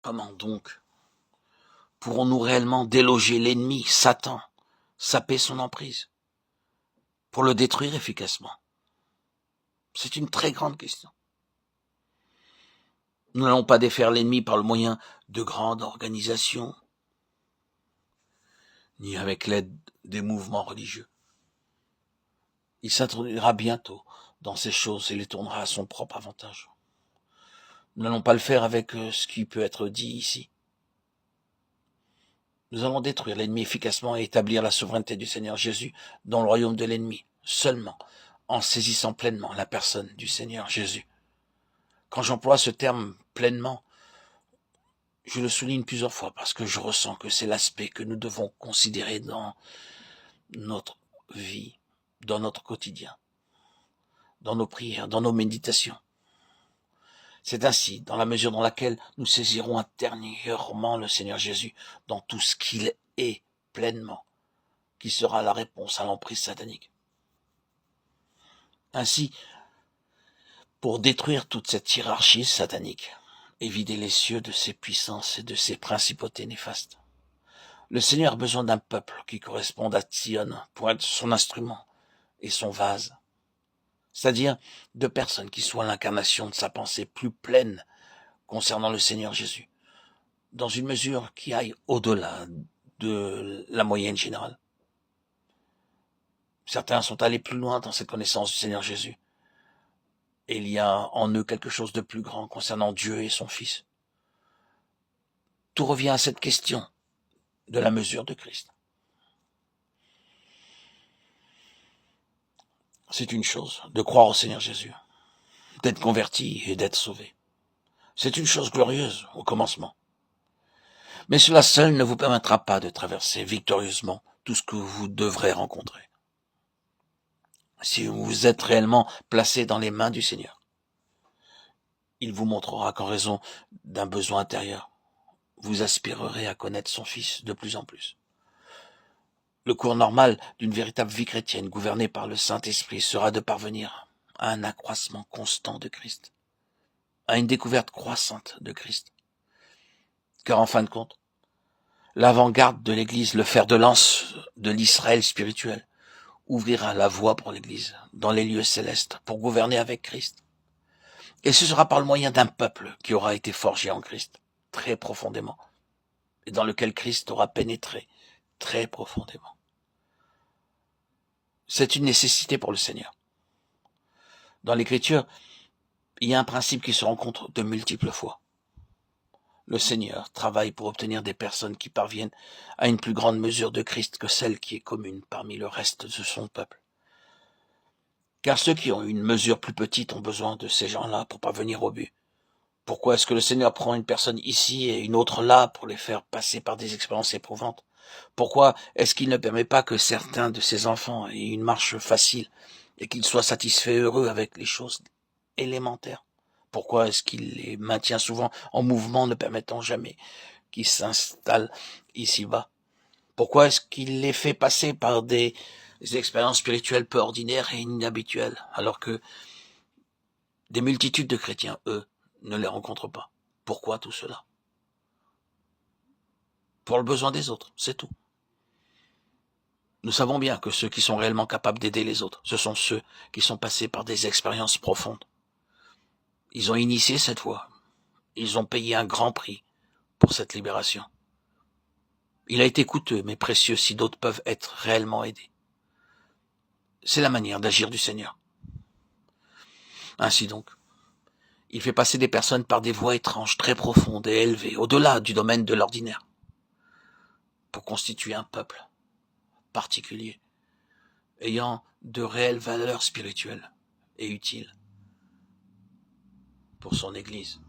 Comment donc pourrons-nous réellement déloger l'ennemi, Satan, saper son emprise, pour le détruire efficacement? C'est une très grande question. Nous n'allons pas défaire l'ennemi par le moyen de grandes organisations, ni avec l'aide des mouvements religieux. Il s'introduira bientôt dans ces choses et les tournera à son propre avantage. Nous n'allons pas le faire avec ce qui peut être dit ici. Nous allons détruire l'ennemi efficacement et établir la souveraineté du Seigneur Jésus dans le royaume de l'ennemi, seulement en saisissant pleinement la personne du Seigneur Jésus. Quand j'emploie ce terme pleinement, je le souligne plusieurs fois parce que je ressens que c'est l'aspect que nous devons considérer dans notre vie, dans notre quotidien, dans nos prières, dans nos méditations. C'est ainsi, dans la mesure dans laquelle nous saisirons intérieurement le Seigneur Jésus dans tout ce qu'il est pleinement, qui sera la réponse à l'emprise satanique. Ainsi, pour détruire toute cette hiérarchie satanique et vider les cieux de ses puissances et de ses principautés néfastes, le Seigneur a besoin d'un peuple qui corresponde à Sion pour être son instrument et son vase, c'est-à-dire de personnes qui soient l'incarnation de sa pensée plus pleine concernant le Seigneur Jésus, dans une mesure qui aille au-delà de la moyenne générale. Certains sont allés plus loin dans cette connaissance du Seigneur Jésus. Et il y a en eux quelque chose de plus grand concernant Dieu et son Fils. Tout revient à cette question de la mesure de Christ. C'est une chose de croire au Seigneur Jésus, d'être converti et d'être sauvé. C'est une chose glorieuse au commencement. Mais cela seul ne vous permettra pas de traverser victorieusement tout ce que vous devrez rencontrer. Si vous êtes réellement placé dans les mains du Seigneur, il vous montrera qu'en raison d'un besoin intérieur, vous aspirerez à connaître son Fils de plus en plus. Le cours normal d'une véritable vie chrétienne gouvernée par le Saint-Esprit sera de parvenir à un accroissement constant de Christ, à une découverte croissante de Christ. Car en fin de compte, l'avant-garde de l'Église, le fer de lance de l'Israël spirituel, ouvrira la voie pour l'Église dans les lieux célestes pour gouverner avec Christ. Et ce sera par le moyen d'un peuple qui aura été forgé en Christ, très profondément, et dans lequel Christ aura pénétré très profondément. C'est une nécessité pour le Seigneur. Dans l'Écriture, il y a un principe qui se rencontre de multiples fois. Le Seigneur travaille pour obtenir des personnes qui parviennent à une plus grande mesure de Christ que celle qui est commune parmi le reste de son peuple. Car ceux qui ont une mesure plus petite ont besoin de ces gens-là pour parvenir au but. Pourquoi est-ce que le Seigneur prend une personne ici et une autre là pour les faire passer par des expériences éprouvantes? Pourquoi est-ce qu'il ne permet pas que certains de ses enfants aient une marche facile et qu'ils soient satisfaits et heureux avec les choses élémentaires? Pourquoi est-ce qu'il les maintient souvent en mouvement, ne permettant jamais qu'ils s'installent ici-bas? Pourquoi est-ce qu'il les fait passer par des expériences spirituelles peu ordinaires et inhabituelles, alors que des multitudes de chrétiens, eux, ne les rencontrent pas? Pourquoi tout cela? Pour le besoin des autres, c'est tout. Nous savons bien que ceux qui sont réellement capables d'aider les autres, ce sont ceux qui sont passés par des expériences profondes. Ils ont initié cette voie. Ils ont payé un grand prix pour cette libération. Il a été coûteux, mais précieux si d'autres peuvent être réellement aidés. C'est la manière d'agir du Seigneur. Ainsi donc, il fait passer des personnes par des voies étranges, très profondes et élevées, au-delà du domaine de l'ordinaire, pour constituer un peuple particulier, ayant de réelles valeurs spirituelles et utiles pour son Église.